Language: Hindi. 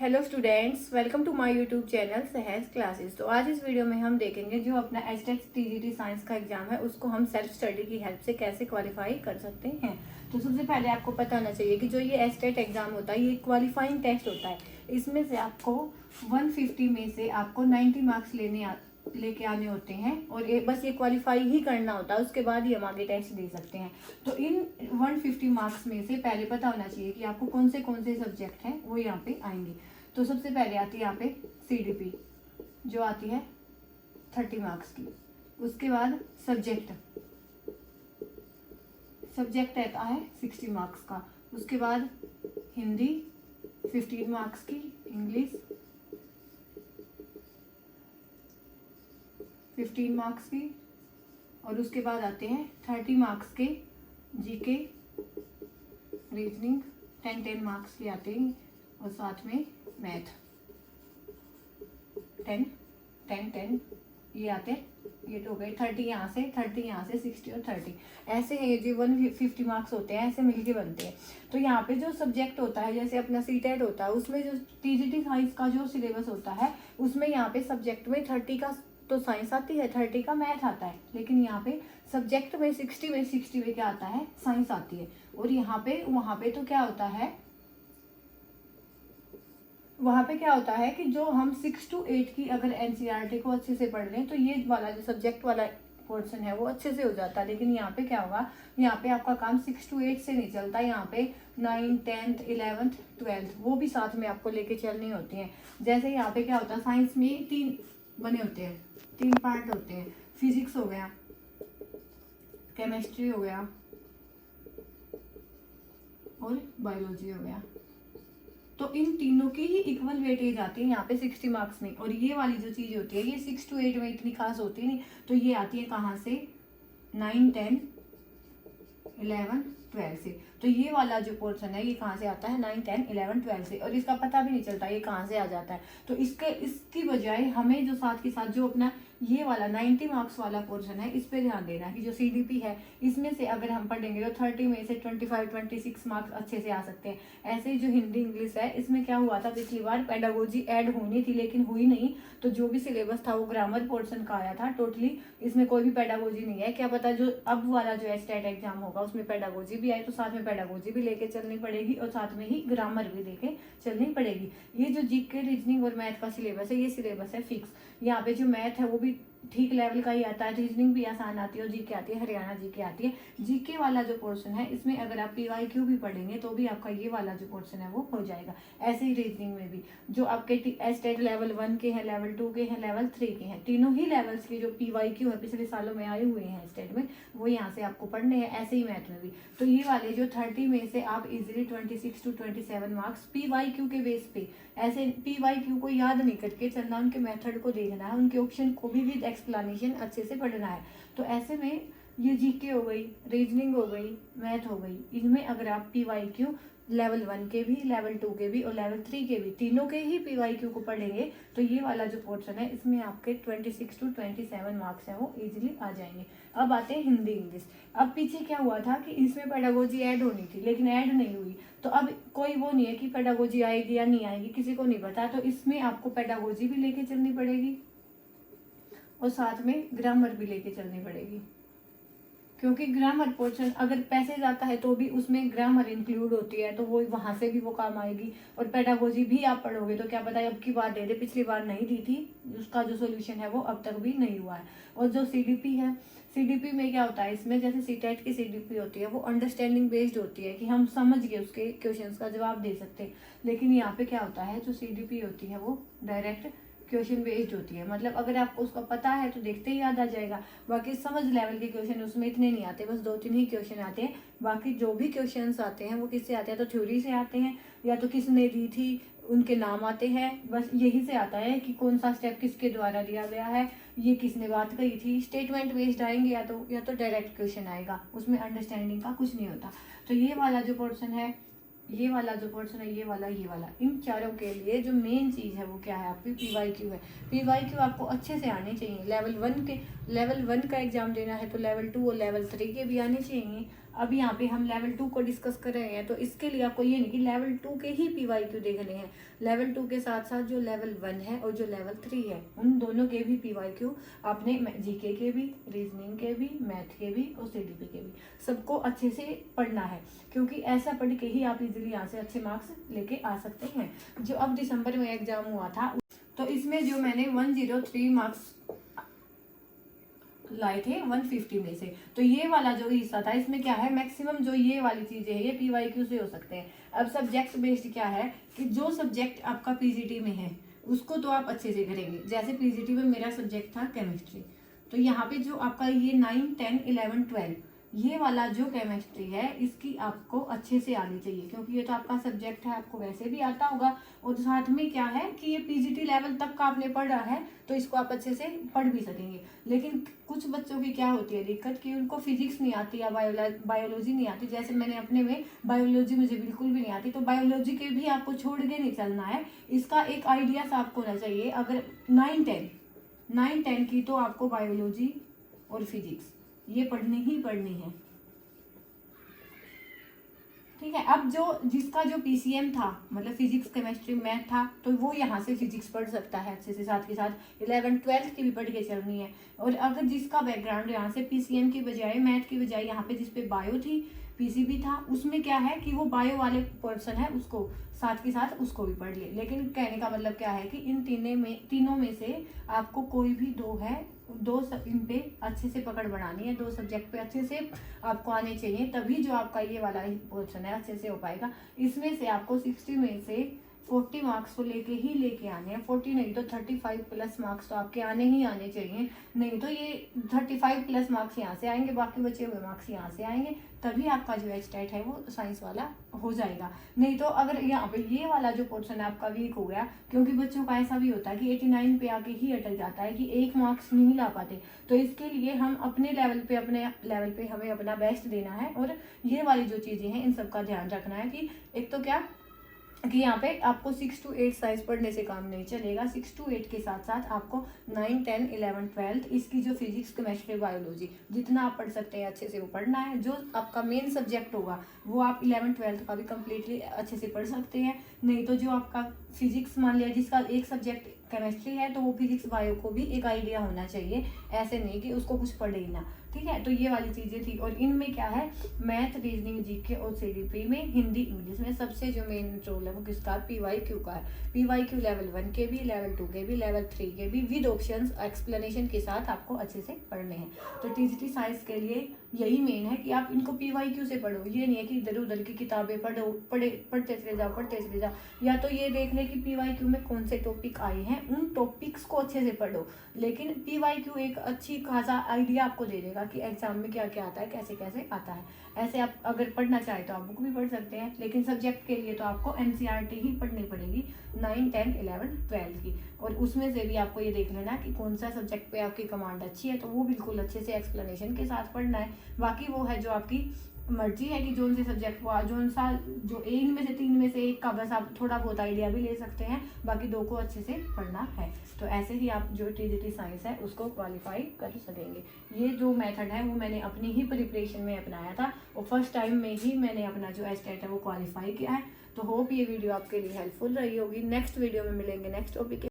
Hello students, welcome to my YouTube channel Sahaj classes. तो आज इस वीडियो में हम देखेंगे जो अपना एचटेट टीजीटी साइंस का एग्जाम है उसको हम सेल्फ स्टडी की हेल्प से कैसे क्वालिफाई कर सकते हैं। तो सबसे पहले आपको पता होना चाहिए कि जो ये एचटेट एग्जाम होता है ये क्वालिफाइंग टेस्ट होता है। इसमें से आपको 150 में से आपको 90 मार्क्स लेके आने होते हैं और बस ये क्वालिफाई ही करना होता है, उसके बाद ही हम आगे टेस्ट दे सकते हैं। तो इन 150 मार्क्स में से पहले पता होना चाहिए कि आपको कौन से सब्जेक्ट हैं वो यहाँ पे आएंगे। तो सबसे पहले आती है यहाँ पे सीडीपी जो आती है 30 मार्क्स की। उसके बाद सब्जेक्ट आता है 60 मार्क्स का। उसके बाद हिंदी 15 मार्क्स की, इंग्लिश 15 मार्क्स की, और उसके बाद आते हैं 30 मार्क्स के जीके रीजनिंग 10 मार्क्स के आते हैं, और साथ में मैथ 10 ये आते हैं। ये तो हो गए 30 यहाँ से 60 और 30 ऐसे है। ये जो 150 मार्क्स होते हैं ऐसे मिलके बनते हैं। तो यहाँ पे जो सब्जेक्ट होता है जैसे अपना सीटेट होता है उसमें जो टीजीटी साइंस का जो सिलेबस होता है उसमें यहाँ पे सब्जेक्ट में 30 का तो साइंस आती है, 30 का मैथ आता है, लेकिन यहाँ पे सब्जेक्ट में 60 में क्या आता है, साइंस आती है। और यहाँ पे वहाँ पे तो क्या होता है, वहाँ पे क्या होता है कि जो हम 6 to 8 की अगर एनसीईआरटी को अच्छे से पढ़ लें तो ये वाला जो सब्जेक्ट वाला पोर्शन है वो अच्छे से हो जाता है। लेकिन यहाँ पे क्या होगा, यहाँ पे आपका काम 6 to 8 से नहीं चलता, यहाँ पे 9, 10th, 11th, 12th वो भी साथ में आपको लेके चलनी होती हैं। जैसे यहाँ पे क्या होता है, साइंस में 3 बने होते हैं, 3 पार्ट होते हैं, फिजिक्स हो गया, केमिस्ट्री हो गया और बायोलॉजी हो गया। तो इन तीनों की ही इक्वल वेटेज आती है यहाँ पे 60 मार्क्स में। और ये वाली जो चीज होती है ये 6 to 8 में इतनी खास होती नहीं, तो ये आती है कहाँ से, 9, 10, 11, 12 से। तो ये वाला जो पोर्शन है ये कहाँ से आता है, 9, 10, 11, 12 से, और इसका पता भी नहीं चलता ये कहाँ से आ जाता है। तो इसकी बजाय हमें जो साथ के साथ जो अपना ये वाला 90 मार्क्स वाला पोर्शन है इस पे ध्यान देना है कि जो सीडीपी है इसमें से अगर हम पढ़ेंगे तो 30 में से 25, 26 मार्क्स अच्छे से आ सकते हैं। ऐसे ही जो हिंदी इंग्लिश है इसमें क्या हुआ था, पिछली बार पेडागोजी ऐड होनी थी लेकिन हुई नहीं, तो जो भी सिलेबस था वो ग्रामर पोर्शन का आया था टोटली, इसमें कोई भी पेडागोजी नहीं है। क्या पता जो अब वाला जो एचटेट एग्जाम होगा उसमें पेडागोजी भी आए, तो साथ में पेडागोजी भी लेके चलनी पड़ेगी और साथ में ही ग्रामर भी लेके चलनी पड़ेगी। ये जो जीके रीजनिंग और मैथ का सिलेबस है ये सिलेबस है फिक्स। यहाँ पे जो मैथ है वो भी ठीक लेवल का ही आता है, रीजनिंग भी आसान आती है और जीके आती है, हरियाणा जीके आती है। जीके वाला जो पोर्शन है इसमें अगर आप पीवाईक्यू भी पढ़ेंगे तो भी आपका ये वाला जो पोर्शन है वो हो जाएगा। ऐसे ही रीजनिंग में भी जो आपके एचटेट लेवल 1 के हैं, लेवल 2 के हैं, लेवल 3 के हैं, तीनों ही लेवल्स के जो पीवाईक्यू है पिछले सालों में आए हुए हैं एचटेट में वो यहाँ से आपको पढ़ने हैं। ऐसे ही मैथ में भी तो ये वाले जो 30 में से आप इजिली 26 to 27 मार्क्स पीवाईक्यू के बेस पे, ऐसे पीवाईक्यू को याद नहीं करके चलना, उनके मेथड को देखना है, उनके ऑप्शन को भी विद एक्सप्लेनेशन अच्छे से पढ़ना है। तो ऐसे में ये जीके हो गई, रीजनिंग हो गई, मैथ हो गई, इनमें अगर आप पीवाईक्यू लेवल 1 के भी, लेवल 2 के भी और लेवल 3 के भी तीनों के ही पीवाईक्यू को पढ़ेंगे तो ये वाला जो पोर्शन है इसमें आपके 26 to 27 मार्क्स है वो इजीली आ जाएंगे। अब आते हैं हिंदी इंग्लिश। अब पीछे क्या हुआ था कि इसमें पेडागोजी ऐड होनी थी लेकिन ऐड नहीं हुई, तो अब कोई वो नहीं है कि पेडागोजी आएगी या नहीं आएगी, किसी को नहीं पता। तो इसमें आपको पेडागोजी भी लेके चलनी पड़ेगी और साथ में ग्रामर भी लेके चलनी पड़ेगी, क्योंकि ग्रामर पोर्शन अगर पैसे जाता है तो भी उसमें ग्रामर इंक्लूड होती है, तो वो वहां से भी वो काम आएगी। और पेडागोजी भी आप पढ़ोगे तो क्या पता अब की बार दे दे, पिछली बार नहीं दी थी, उसका जो सोल्यूशन है वो अब तक भी नहीं हुआ है। और जो सीडीपी है, सीडीपी में क्या होता है, इसमें जैसे सीटेट की सीडीपी होती है वो अंडरस्टैंडिंग बेस्ड होती है कि हम समझ के उसके क्वेश्चंस का जवाब दे सकते हैं। लेकिन यहाँ पे क्या होता है, जो सीडीपी होती है वो डायरेक्ट क्वेश्चन बेस्ड होती है, मतलब अगर आपको उसका पता है तो देखते ही याद आ जाएगा। बाकी समझ लेवल के क्वेश्चन उसमें इतने नहीं आते, बस 2-3 ही क्वेश्चन आते हैं। बाकी जो भी क्वेश्चंस आते हैं वो किससे आते हैं, तो थ्योरी से आते हैं या तो किसने दी थी उनके नाम आते हैं, बस यही से आता है कि कौन सा स्टेप किसके द्वारा दिया गया है, ये किसने बात कही थी। स्टेटमेंट बेस्ड आएंगे या तो डायरेक्ट क्वेश्चन आएगा, उसमें अंडरस्टैंडिंग का कुछ नहीं होता। तो ये वाला जो पोर्शन है, ये वाला जो पोर्शन है, ये वाला, इन चारों के लिए जो मेन चीज है वो क्या है, आपकी पीवाईक्यू है। पीवाईक्यू आपको अच्छे से आने चाहिए। लेवल 1 का एग्जाम देना है तो लेवल 2 और लेवल 3 के भी आने चाहिए, अब यहाँ पे हम लेवल 2 को डिस्कस कर रहे हैं, तो इसके लिए आपको ये नहीं कि लेवल 2 के ही PYQ देखने हैं, लेवल 2 के साथ साथ जो लेवल 1 है और जो लेवल 3 है उन दोनों के भी PYQ आपने GK के भी, रीजनिंग के भी, मैथ के भी और CDP के भी सबको अच्छे से पढ़ना है, क्योंकि ऐसा पढ़ के ही आप इजीली यहाँ से अच्छे मार्क्स लेके आ सकते हैं। जो अब दिसंबर में एग्जाम हुआ था तो इसमें जो मैंने 103 मार्क्स लाए थे 150 में से, तो ये वाला जो हिस्सा था इसमें क्या है, मैक्सिमम जो ये वाली चीजें हैं ये PYQ से हो सकते हैं। अब सब्जेक्ट बेस्ड क्या है कि जो सब्जेक्ट आपका PGT में है उसको तो आप अच्छे से करेंगे। जैसे PGT में मेरा सब्जेक्ट था केमिस्ट्री, तो यहाँ पे जो आपका ये 9, 10, 11, 12 ये वाला जो केमिस्ट्री है इसकी आपको अच्छे से आनी चाहिए, क्योंकि ये तो आपका सब्जेक्ट है, आपको वैसे भी आता होगा। और साथ में क्या है कि ये PGT लेवल तक का आपने पढ़ा है तो इसको आप अच्छे से पढ़ भी सकेंगे। लेकिन कुछ बच्चों की क्या होती है दिक्कत कि उनको फिजिक्स नहीं आती या बायोलॉजी नहीं आती। जैसे मैंने अपने में बायोलॉजी मुझे बिल्कुल भी नहीं आती, तो बायोलॉजी के भी आपको छोड़ के नहीं चलना है, इसका एक आइडिया सा आपको होना चाहिए। अगर 9, 10 की तो आपको बायोलॉजी और फिजिक्स ये पढ़नी ही पढ़नी है, ठीक है। अब जिसका जो PCM था, मतलब फिजिक्स केमिस्ट्री मैथ था, तो वो यहाँ से फिजिक्स पढ़ सकता है अच्छे से, साथ के साथ 11, 12 की भी पढ़ के चलनी है। और अगर जिसका बैकग्राउंड यहाँ से PCM की बजाय मैथ की बजाय यहाँ पे जिसपे बायो थी, PCB था, उसमें क्या है कि वो बायो वाले पर्सन है उसको साथ के साथ उसको भी पढ़ ले। लेकिन कहने का मतलब क्या है कि इन तीनों में से आपको कोई भी इन पे अच्छे से पकड़ बनानी है, 2 सब्जेक्ट पे अच्छे से आपको आने चाहिए, तभी जो आपका ये वाला पोर्शन है अच्छे से हो पाएगा। इसमें से आपको 60 में से 40 मार्क्स तो लेके आने हैं, 40 नहीं तो 35 प्लस मार्क्स तो आपके आने ही आने चाहिए। नहीं तो ये 35 प्लस मार्क्स यहाँ से आएंगे, बाकी बचे हुए मार्क्स यहाँ से आएंगे, तभी आपका जो एचटेट है वो साइंस वाला हो जाएगा। नहीं तो अगर यहाँ पे ये वाला जो पोर्शन है आपका वीक हो गया, क्योंकि बच्चों का ऐसा भी होता है कि 89 पे आके ही अटक जाता है कि 1 मार्क्स नहीं ला पाते, तो इसके लिए हम अपने लेवल पे हमें अपना बेस्ट देना है। और ये वाली जो चीज़ें हैं इन सबका ध्यान रखना है कि एक तो क्या कि यहाँ पे आपको 6 to 8 साइंस पढ़ने से काम नहीं चलेगा, 6 to 8 के साथ साथ आपको 9, 10, 11, 12 इसकी जो फिजिक्स केमिस्ट्री बायोलॉजी जितना आप पढ़ सकते हैं अच्छे से वो पढ़ना है। जो आपका मेन सब्जेक्ट होगा वो आप 11, 12 का भी कम्प्लीटली अच्छे से पढ़ सकते हैं। नहीं तो जो आपका फिजिक्स मान लिया जिसका एक सब्जेक्ट केमिस्ट्री है तो वो फिजिक्स बायो को भी एक आइडिया होना चाहिए, ऐसे नहीं कि उसको कुछ पढ़े ही ना, ठीक है। तो ये वाली चीज़ें थी। और इनमें क्या है, मैथ, रीजनिंग, जीके और CDP में हिंदी इंग्लिश में सबसे जो मेन रोल है वो किसका, PYQ का है। PYQ लेवल 1 के भी, लेवल 2 के भी, लेवल 3 के भी विद ऑप्शंस एक्सप्लेनेशन के साथ आपको अच्छे से पढ़ने हैं। तो TGT साइंस के लिए यही मेन है कि आप इनको PYQ से पढ़ो। ये नहीं है कि इधर उधर की किताबें पढ़ते चले जाओ, या तो ये देख ले कि PYQ में कौन से टॉपिक आए हैं, उन टॉपिक्स को अच्छे से पढ़ो। लेकिन PYQ एक अच्छी खासा आइडिया आपको दे देगा कि एग्जाम में क्या क्या आता है, कैसे कैसे आता है। ऐसे आप अगर पढ़ना चाहे तो आप बुक भी पढ़ सकते हैं, लेकिन सब्जेक्ट के लिए तो आपको NCERT ही पढ़नी पड़ेगी 9, 10, 11, 12 की। और उसमें से भी आपको ये देख लेना कि कौन सा सब्जेक्ट पे आपकी कमांड अच्छी है, तो वो बिल्कुल अच्छे से एक्सप्लेनेशन के साथ पढ़ना है। बाकी वो है जो आपकी मर्जी है कि जोन से सब्जेक्ट को जो इनमें से 3 में से 1 का बस आप थोड़ा बहुत आइडिया भी ले सकते हैं, बाकी 2 को अच्छे से पढ़ना है। तो ऐसे ही आप जो TGT साइंस है उसको क्वालिफाई कर सकेंगे। ये जो मेथड है वो मैंने अपनी ही प्रिपरेशन में अपनाया था और फर्स्ट टाइम में ही मैंने अपना जो एचटेट है वो क्वालिफाई किया है। तो होप ये वीडियो आपके लिए हेल्पफुल रही होगी। नेक्स्ट वीडियो में मिलेंगे नेक्स्ट टॉपिक